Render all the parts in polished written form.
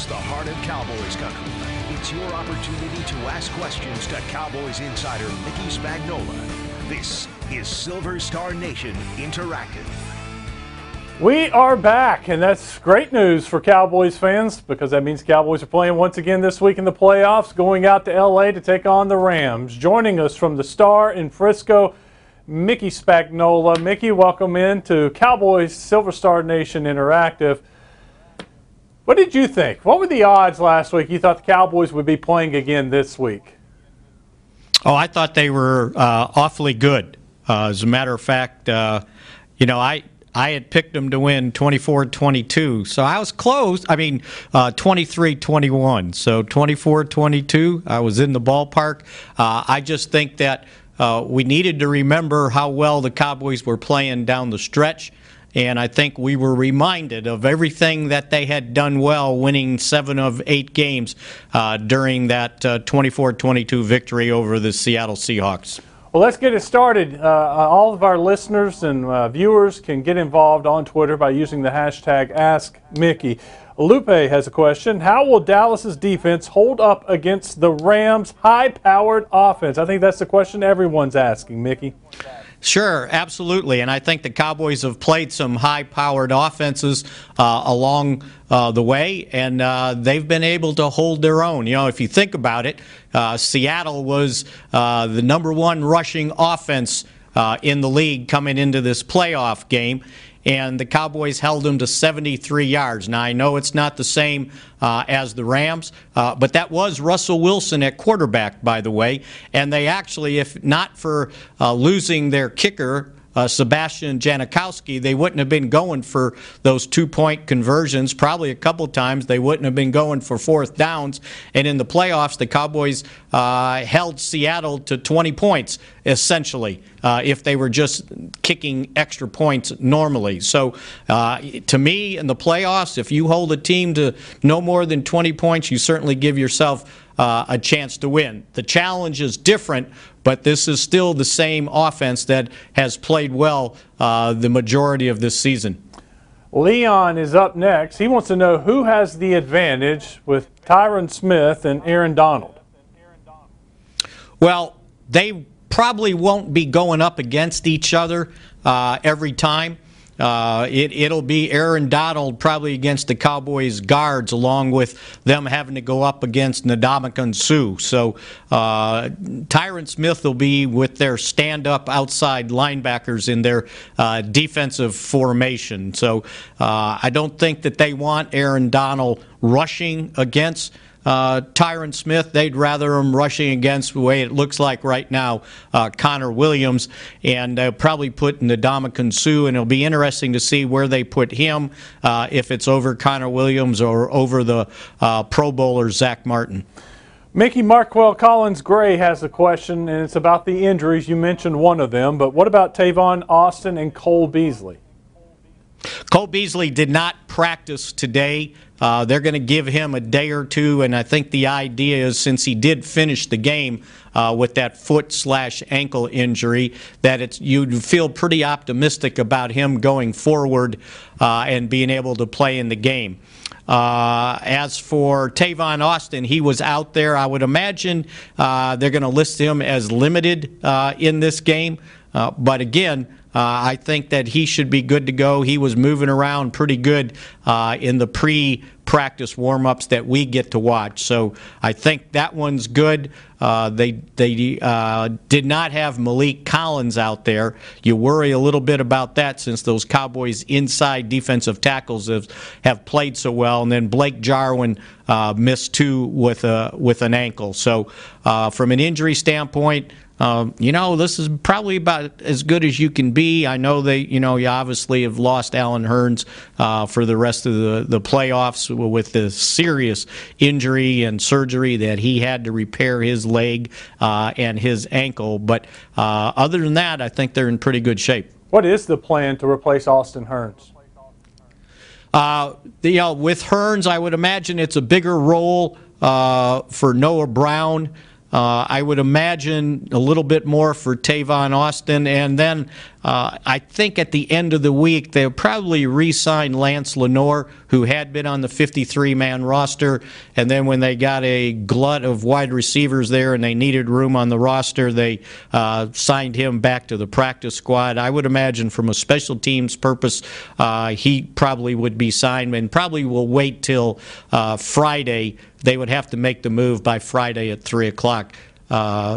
across the heart of Cowboys country. It's your opportunity to ask questions to Cowboys insider Mickey Spagnola. This is Silver Star Nation Interactive. We are back, and that's great news for Cowboys fans because that means Cowboys are playing once again this week in the playoffs, going out to L.A. to take on the Rams. Joining us from the Star in Frisco, Mickey Spagnola. Mickey, welcome in to Cowboys Silver Star Nation Interactive. What did you think? What were the odds last week you thought the Cowboys would be playing again this week? Oh, I thought they were awfully good. As a matter of fact, I had picked them to win 24-22, so I was close. 23-21, so 24-22, I was in the ballpark. I just think that we needed to remember how well the Cowboys were playing down the stretch, and I think we were reminded of everything that they had done well, winning 7 of 8 games during that 24-22 victory over the Seattle Seahawks. Well, let's get it started. All of our listeners and viewers can get involved on Twitter by using the hashtag AskMickey. Lupe has a question. How will Dallas's defense hold up against the Rams' high-powered offense? I think that's the question everyone's asking, Mickey. Sure, absolutely. And I think the Cowboys have played some high-powered offenses along the way, and they've been able to hold their own. You know, if you think about it, Seattle was the number 1 rushing offense in the league coming into this playoff game, and the Cowboys held them to 73 yards. Now, I know it's not the same as the Rams, but that was Russell Wilson at quarterback, by the way. And they actually, if not for losing their kicker, Sebastian Janikowski, they wouldn't have been going for those 2-point conversions. Probably a couple times they wouldn't have been going for 4th downs. And in the playoffs, the Cowboys held Seattle to 20 points, essentially, if they were just kicking extra points normally. So to me, in the playoffs, if you hold a team to no more than 20 points, you certainly give yourself a chance to win. The challenge is different, but this is still the same offense that has played well the majority of this season. Leon is up next. He wants to know who has the advantage with Tyron Smith and Aaron Donald. Well, they probably won't be going up against each other every time. It'll be Aaron Donald probably against the Cowboys guards, along with them having to go up against Ndamukong Suh. So Tyron Smith will be with their stand-up outside linebackers in their defensive formation. So I don't think that they want Aaron Donald rushing against Tyron Smith. They'd rather him rushing against the way it looks like right now, Connor Williams, and probably put Ndamukong Suh, and it'll be interesting to see where they put him, if it's over Connor Williams or over the Pro Bowler Zach Martin. Mickey, Marquell Collins-Gray has a question, and it's about the injuries. You mentioned one of them, but what about Tavon Austin and Cole Beasley? Cole Beasley did not practice today. They're going to give him a day or two, and I think the idea is, since he did finish the game with that foot/ankle injury, that you'd feel pretty optimistic about him going forward and being able to play in the game. As for Tavon Austin, he was out there. I would imagine they're going to list him as limited in this game, but again, I think that he should be good to go. He was moving around pretty good in the pre-practice warm-ups that we get to watch. So I think that one's good. They did not have Malik Collins out there. You worry a little bit about that since those Cowboys inside defensive tackles have played so well. And then Blake Jarwin missed 2 with an ankle. So from an injury standpoint, this is probably about as good as you can be. I know you obviously have lost Alan Hearns for the rest of the playoffs with the serious injury and surgery that he had to repair his leg and his ankle. But other than that, I think they're in pretty good shape. What is the plan to replace Austin Hearns? With Hearns, I would imagine it's a bigger role for Noah Brown. I would imagine a little bit more for Tavon Austin. And then I think at the end of the week, they'll probably re-sign Lance Lenore, who had been on the 53-man roster. And then when they got a glut of wide receivers there and they needed room on the roster, they signed him back to the practice squad. I would imagine from a special teams purpose, he probably would be signed and probably will wait till Friday. They would have to make the move by Friday at 3 o'clock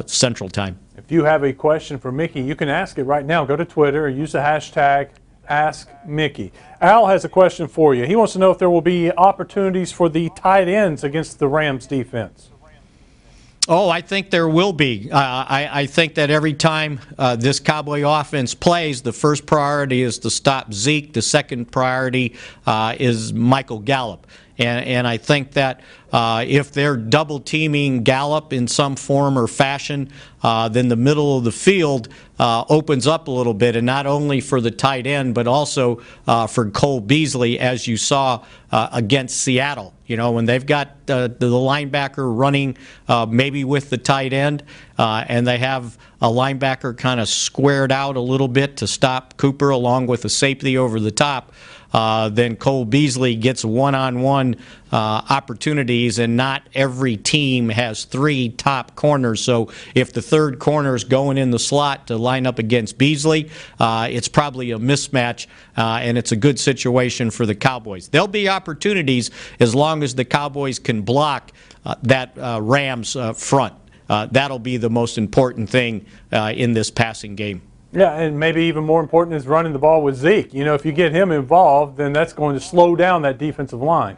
Central Time. If you have a question for Mickey, you can ask it right now. Go to Twitter and use the hashtag AskMickey. Al has a question for you. He wants to know if there will be opportunities for the tight ends against the Rams defense. Oh, I think there will be. I think that every time this Cowboy offense plays, the first priority is to stop Zeke. The second priority is Michael Gallup. And I think that if they're double-teaming Gallup in some form or fashion, then the middle of the field opens up a little bit, and not only for the tight end, but also for Cole Beasley, as you saw against Seattle. You know, when they've got the linebacker running maybe with the tight end, and they have a linebacker kind of squared out a little bit to stop Cooper along with a safety over the top, then Cole Beasley gets one-on-one opportunities, and not every team has three top corners. So if the third corner is going in the slot to line up against Beasley, it's probably a mismatch, and it's a good situation for the Cowboys. There'll be opportunities as long as the Cowboys can block that Rams front. That'll be the most important thing in this passing game. Yeah, and maybe even more important is running the ball with Zeke. You know, if you get him involved, then that's going to slow down that defensive line.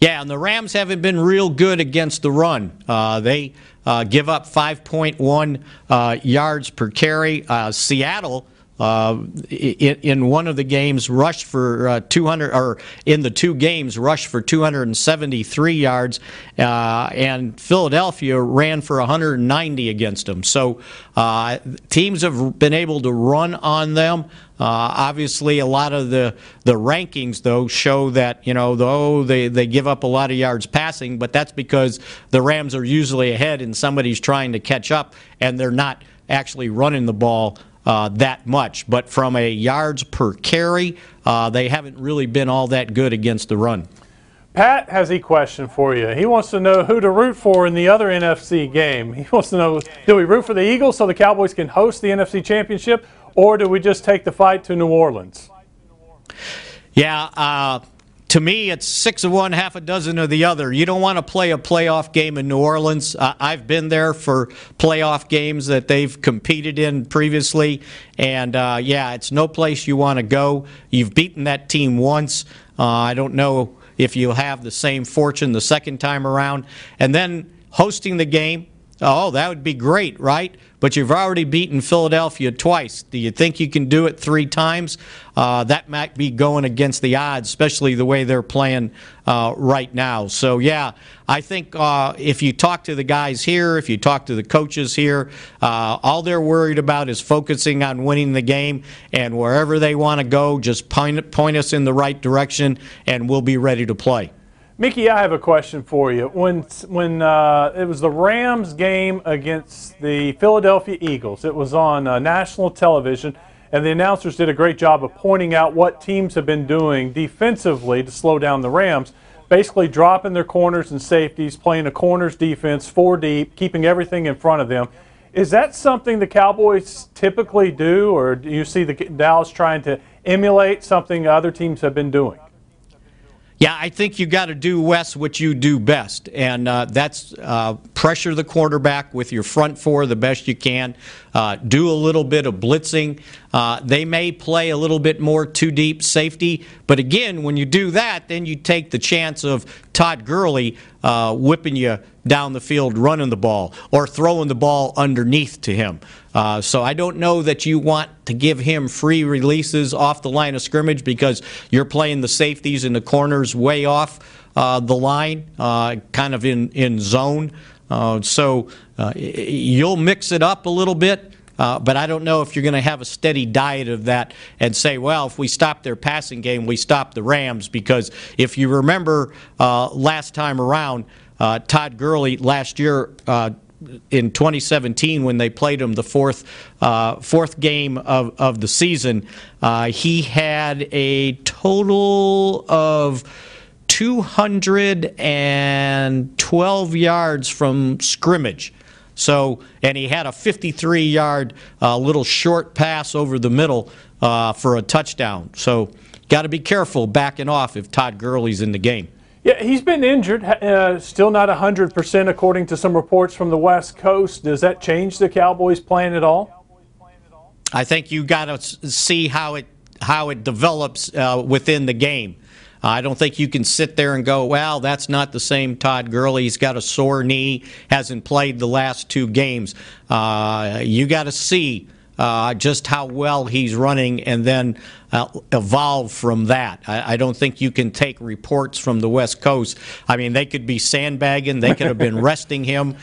Yeah, and the Rams haven't been real good against the run. They give up 5.1 yards per carry. Seattle, in one of the games, rushed for 200, or in the two games, rushed for 273 yards, and Philadelphia ran for 190 against them. So teams have been able to run on them. Obviously, a lot of the rankings, though, show that, you know, though they give up a lot of yards passing, but that's because the Rams are usually ahead and somebody's trying to catch up, and they're not actually running the ball that much. But from a yards per carry, they haven't really been all that good against the run. Pat has a question for you. He wants to know who to root for in the other NFC game. He wants to know, do we root for the Eagles so the Cowboys can host the NFC Championship, or do we just take the fight to New Orleans? Yeah, to me, it's 6 of one, half a dozen of the other. You don't want to play a playoff game in New Orleans. I've been there for playoff games that they've competed in previously, and yeah, it's no place you want to go. You've beaten that team once. I don't know if you'll have the same fortune the second time around. And then hosting the game, oh, that would be great, right? But you've already beaten Philadelphia twice. Do you think you can do it 3 times? That might be going against the odds, especially the way they're playing right now. So, yeah, I think if you talk to the guys here, if you talk to the coaches here, all they're worried about is focusing on winning the game, and wherever they want to go, just point us in the right direction, and we'll be ready to play. Mickey, I have a question for you. When it was the Rams game against the Philadelphia Eagles, it was on national television, and the announcers did a great job of pointing out what teams have been doing defensively to slow down the Rams, basically dropping their corners and safeties, playing a corners defense 4 deep, keeping everything in front of them. Is that something the Cowboys typically do, or do you see the Dallas trying to emulate something other teams have been doing? Yeah, I think you got to do, Wes, what you do best, and that's pressure the quarterback with your front 4 the best you can. Do a little bit of blitzing. They may play a little bit more 2-deep safety, but again, when you do that, then you take the chance of Todd Gurley whipping you down the field running the ball or throwing the ball underneath to him. So I don't know that you want to give him free releases off the line of scrimmage because you're playing the safeties and the corners way off the line, kind of in zone. So you'll mix it up a little bit. But I don't know if you're going to have a steady diet of that and say, well, if we stop their passing game, we stop the Rams. Because if you remember last time around, Todd Gurley last year in 2017 when they played him the fourth game of the season. He had a total of 212 yards from scrimmage. So, and he had a 53-yard little short pass over the middle for a touchdown. So, got to be careful backing off if Todd Gurley's in the game. Yeah, he's been injured, still not 100% according to some reports from the West Coast. Does that change the Cowboys' plan at all? I think you got to see how it develops within the game. I don't think you can sit there and go, well, that's not the same Todd Gurley. He's got a sore knee, hasn't played the last 2 games. You got to see just how well he's running and then evolve from that. I don't think you can take reports from the West Coast. I mean, they could be sandbagging. They could have been resting him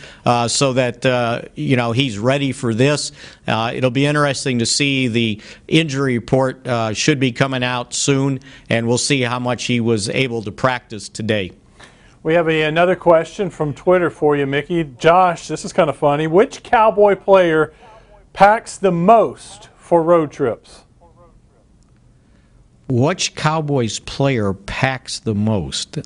so that, he's ready for this. It'll be interesting to see. The injury report should be coming out soon, and we'll see how much he was able to practice today. We have another question from Twitter for you, Mickey. Josh, this is kind of funny. Which Cowboy player packs the most for road trips? Which Cowboys player packs the most?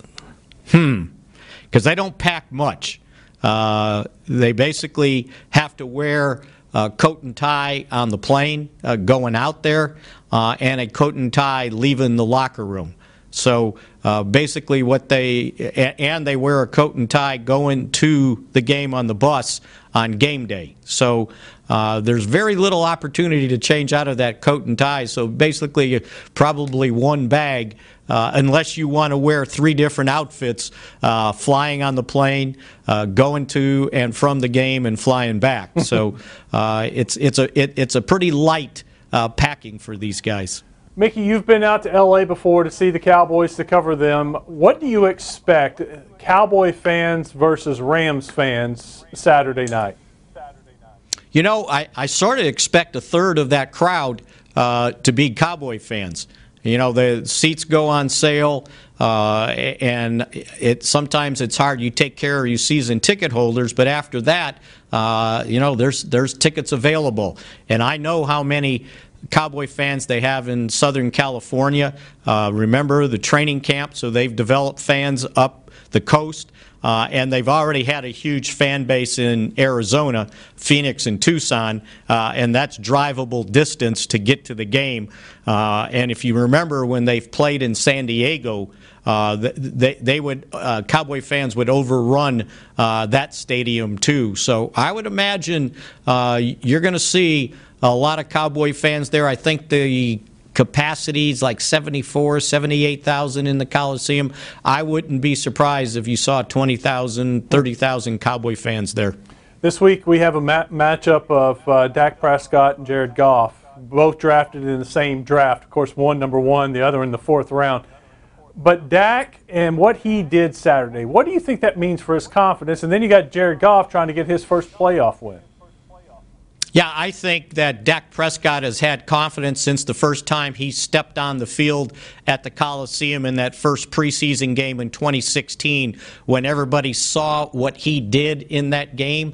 Because they don't pack much. They basically have to wear a coat and tie on the plane going out there and a coat and tie leaving the locker room. So basically they wear a coat and tie going to the game on the bus on game day. So there's very little opportunity to change out of that coat and tie. So basically probably one bag unless you want to wear 3 different outfits flying on the plane, going to and from the game and flying back. So it's a pretty light packing for these guys. Mickey, you've been out to L.A. before to see the Cowboys, to cover them. What do you expect, Cowboy fans versus Rams fans, Saturday night? I sort of expect a third of that crowd to be Cowboy fans. The seats go on sale, and sometimes it's hard. You take care of your season ticket holders, but after that, there's tickets available. And I know how many Cowboy fans they have in Southern California. Remember the training camp, so they've developed fans up the coast, and they've already had a huge fan base in Arizona, Phoenix, and Tucson, and that's drivable distance to get to the game. And if you remember when they've played in San Diego, Cowboy fans would overrun that stadium too. So I would imagine you're going to see a lot of Cowboy fans there. I think the capacity is like 78,000 in the Coliseum. I wouldn't be surprised if you saw 20,000, 30,000 Cowboy fans there. This week we have a matchup of Dak Prescott and Jared Goff, both drafted in the same draft. Of course, one number 1, the other in the 4th round. But Dak and what he did Saturday, what do you think that means for his confidence? And then you got Jared Goff trying to get his first playoff win. Yeah, I think that Dak Prescott has had confidence since the first time he stepped on the field at the Coliseum in that first preseason game in 2016 when everybody saw what he did in that game.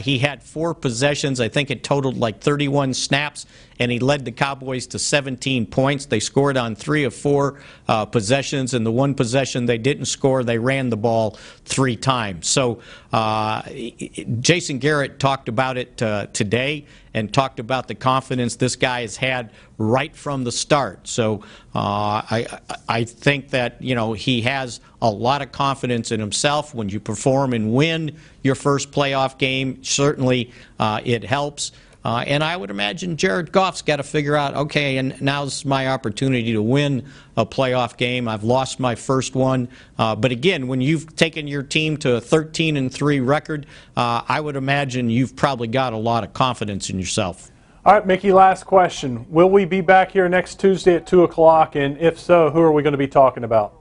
He had 4 possessions. I think it totaled like 31 snaps, and he led the Cowboys to 17 points. They scored on 3 of 4 possessions, and the one possession they didn't score, they ran the ball 3 times. So Jason Garrett talked about it today and talked about the confidence this guy has had right from the start. So I think that he has a lot of confidence in himself. When you perform and win your first playoff game, certainly it helps. And I would imagine Jared Goff's got to figure out, okay, and now's my opportunity to win a playoff game. I've lost my first one. But again, when you've taken your team to a 13-3 record, I would imagine you've probably got a lot of confidence in yourself. All right, Mickey, last question. Will we be back here next Tuesday at 2 o'clock? And if so, who are we going to be talking about?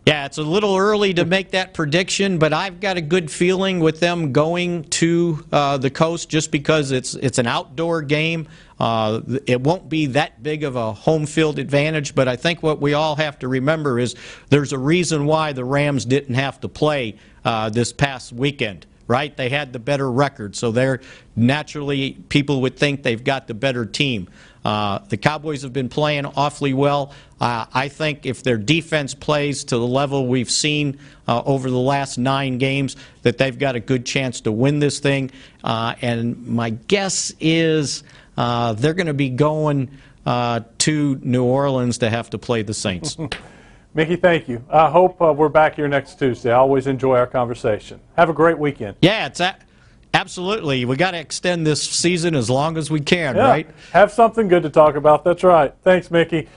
Yeah, it's a little early to make that prediction, but I've got a good feeling with them going to the coast just because it's an outdoor game. It won't be that big of a home field advantage, but I think what we all have to remember is there's a reason why the Rams didn't have to play this past weekend. right? They had the better record, so they're naturally, people would think they've got the better team. The Cowboys have been playing awfully well. I think if their defense plays to the level we've seen over the last 9 games, that they've got a good chance to win this thing. And my guess is they're going to be going to New Orleans to have to play the Saints. Mickey, thank you. I hope we're back here next Tuesday. I always enjoy our conversation. Have a great weekend. Yeah, absolutely. We got to extend this season as long as we can, right? Have something good to talk about. That's right. Thanks, Mickey.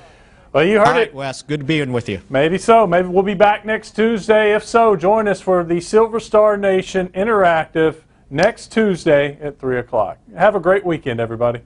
Well, you heard All right, it. Wes, good being with you. Maybe so. Maybe we'll be back next Tuesday. If so, join us for the Silver Star Nation Interactive next Tuesday at 3 o'clock. Have a great weekend, everybody.